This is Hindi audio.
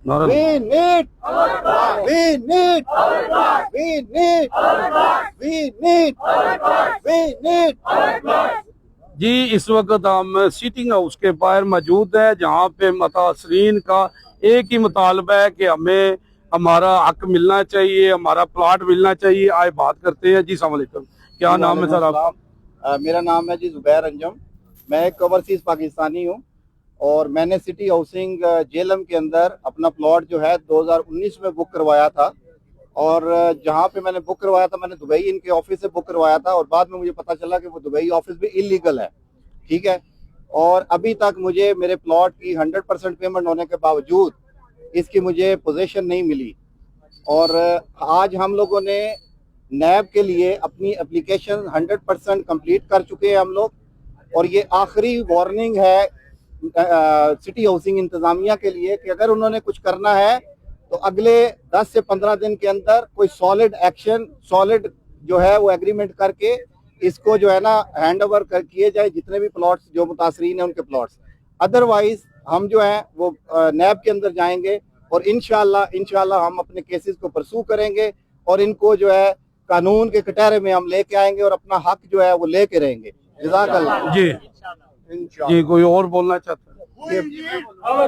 We need, we need, we need, we need, we need. जी, इस वक्त हम सिटिंग हाउस के बाहर मौजूद है, जहाँ पे मुतासरीन का एक ही मुतालबा है कि हमें हमारा हक मिलना चाहिए, हमारा प्लाट मिलना चाहिए। आए बात करते हैं। जी अस्सलाम वालेकुम, क्या नाम है सर आप? मेरा नाम है जी जुबैर अंजम। मैं एक ओवरसीज पाकिस्तानी हूँ और मैंने सिटी हाउसिंग जेलम के अंदर अपना प्लॉट जो है 2019 में बुक करवाया था। और जहाँ पे मैंने बुक करवाया था, मैंने दुबई इनके ऑफिस से बुक करवाया था और बाद में मुझे पता चला कि वो दुबई ऑफिस भी इलीगल है। ठीक है। और अभी तक मुझे मेरे प्लॉट की 100% पेमेंट होने के बावजूद इसकी मुझे पोजीशन नहीं मिली। और आज हम लोगों ने नैब के लिए अपनी एप्लीकेशन 100% कंप्लीट कर चुके हैं हम लोग। और ये आखिरी वार्निंग है सिटी हाउसिंग इंतजामिया के लिए कि अगर उन्होंने कुछ करना है तो अगले 10 से 15 दिन के अंदर कोई सॉलिड एक्शन, सॉलिड जो है वो एग्रीमेंट करके इसको जो है ना हैंड ओवर किए जाए, जितने भी प्लॉट्स जो मुतासरीन है उनके प्लॉट्स। अदरवाइज हम जो है वो नैब के अंदर जाएंगे और इंशाल्लाह हम अपने केसेस को परसू करेंगे और इनको जो है कानून के कटहरे में हम लेके आएंगे और अपना हक जो है वो लेके रहेंगे। जज़ाकल्लाह। जी, कोई और बोलना चाहता है?